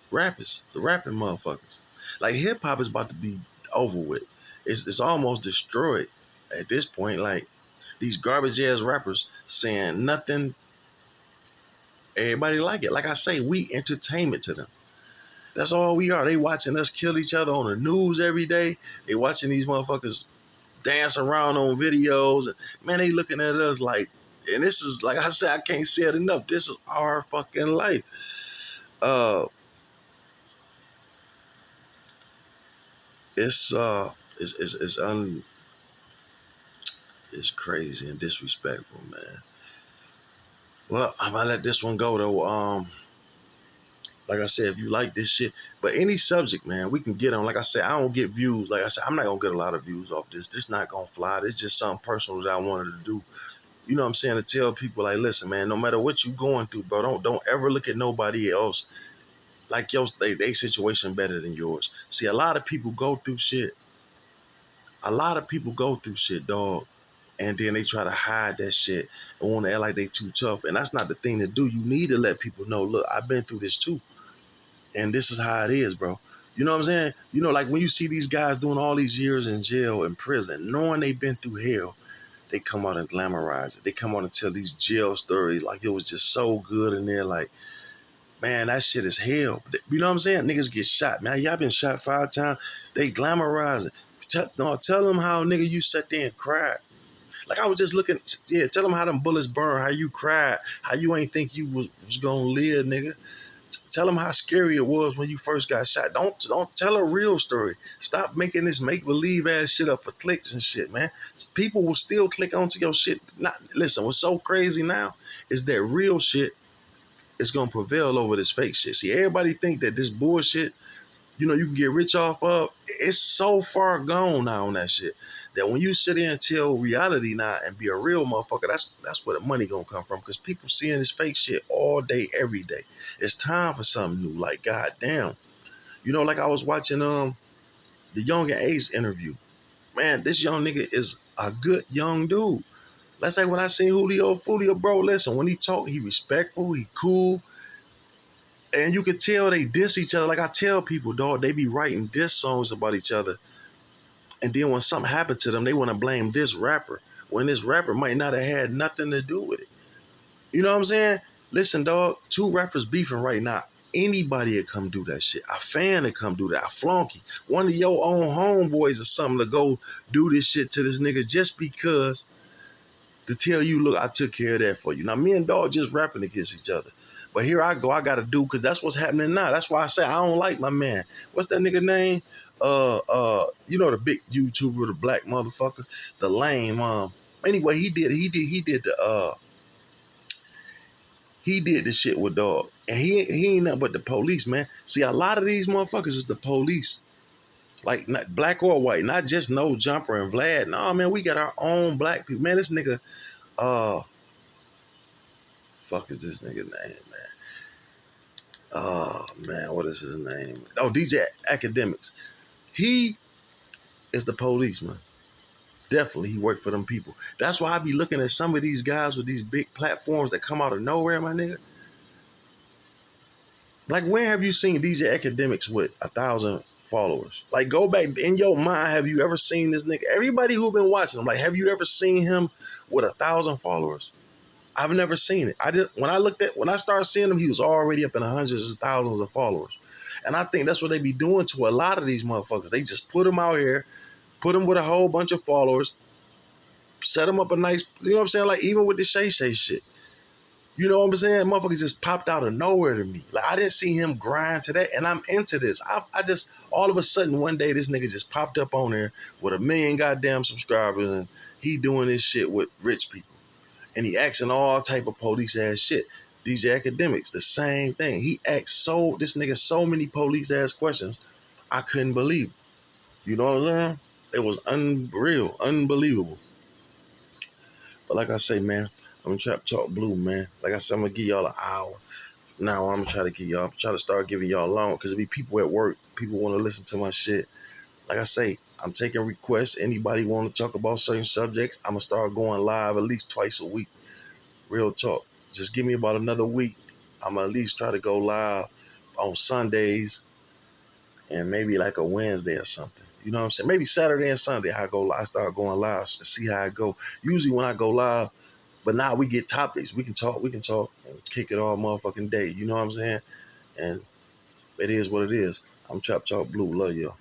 rappers, the rapping motherfuckers. Like hip hop is about to be over with. It's almost destroyed at this point. Like these garbage ass rappers saying nothing. Everybody like it. Like I say, we entertainment to them. That's all we are. They watching us kill each other on the news every day. They watching these motherfuckers dance around on videos. And man, they looking at us like, and this is like I said, I can't say it enough. This is our fucking life. Uh, it's it's crazy and disrespectful, man. Well, I'm gonna let this one go though. Like I said, if you like this shit, but any subject, man, we can get on. Like I said, I don't get views. Like I said, I'm not gonna get a lot of views off this. This not gonna fly. This just something personal that I wanted to do. You know what I'm saying? To tell people like, listen, man, no matter what you going through, bro, don't ever look at nobody else like your they situation better than yours. See, a lot of people go through shit. A lot of people go through shit, dog, and then they try to hide that shit and want to act like they too tough. And that's not the thing to do. You need to let people know, look, I've been through this too, and this is how it is, bro. You know what I'm saying? You know, like when you see these guys doing all these years in jail and prison, knowing they've been through hell, they come out and glamorize it. They come out and tell these jail stories like it was just so good in there. Like, man, that shit is hell. You know what I'm saying? Niggas get shot. Man, y'all been shot 5 times. They glamorize it. Tell them how, nigga, you sat there and cried. Like I was just looking, yeah, tell them how them bullets burn, how you cried, how you ain't think you was gonna live, nigga. Tell them how scary it was when you first got shot. Don't tell a real story. Stop making this make believe ass shit up for clicks and shit, man. People will still click onto your shit. Not listen. What's so crazy now is that real shit is gonna prevail over this fake shit. See, everybody think that this bullshit, you know, you can get rich off of. It's so far gone now on that shit that when you sit there and tell reality now and be a real motherfucker, that's where the money gonna come from. Because people seeing this fake shit all day, every day. It's time for something new. Like, goddamn, you know, like I was watching the Young and Ace interview. Man, this young nigga is a good young dude. Let's say when I seen Julio, bro, listen, when he talk, he respectful, he cool. And you could tell they diss each other. Like I tell people, dog, they be writing diss songs about each other. And then when something happened to them, they want to blame this rapper when this rapper might not have had nothing to do with it. You know what I'm saying? Listen, dog, two rappers beefing right now. Anybody would come do that shit. A fan would come do that. A flunky. One of your own homeboys or something to go do this shit to this nigga just because to tell you, look, I took care of that for you. Now, me and dog just rapping against each other. But here I go. I got to do, because that's what's happening now. That's why I say I don't like my man. What's that nigga name? You know, the big YouTuber, the black motherfucker, the lame. Anyway, he did the shit with dog. And he ain't nothing but the police, man. See, a lot of these motherfuckers is the police. Like, not black or white, not just No Jumper and Vlad. No, man, we got our own black people. Man, this nigga, fuck is this nigga name, man? Oh man, what is his name? Oh, DJ Academics. He is the police, man. Definitely, he worked for them people. That's why I be looking at some of these guys with these big platforms that come out of nowhere, my nigga. Like, when have you seen DJ Academics with 1,000 followers? Like, go back in your mind. Have you ever seen this nigga? Everybody who been watching him, like, have you ever seen him with 1,000 followers? I've never seen it. When I started seeing him, he was already up in the hundreds of thousands of followers. And I think that's what they be doing to a lot of these motherfuckers. They just put them out here, put them with a whole bunch of followers, set them up a nice, you know what I'm saying? Like, even with the Shay Shay shit. You know what I'm saying? Motherfuckers just popped out of nowhere to me. Like, I didn't see him grind to that, and I'm into this. I just, all of a sudden, one day, this nigga just popped up on there with 1 million goddamn subscribers, and he doing this shit with rich people. And he asking all type of police ass shit. DJ Academics, the same thing. He asked this nigga so many police ass questions, I couldn't believe it. You know what I'm saying? It was unreal, unbelievable. But like I say, man, I'm gonna Trap Talk Blue, man. Like I said, I'm gonna give y'all an hour. Now I'm gonna try to start giving y'all long, because it be people at work. People want to listen to my shit. Like I say, I'm taking requests. Anybody want to talk about certain subjects, I'm gonna start going live at least twice a week. Real talk. Just give me about another week. I'm gonna at least try to go live on Sundays and maybe like a Wednesday or something. You know what I'm saying? Maybe Saturday and Sunday I start going live to see how I go. Usually when I go live, but now we get topics. We can talk and kick it all motherfucking day. You know what I'm saying? And it is what it is. I'm Trap Talk Blue. Love y'all.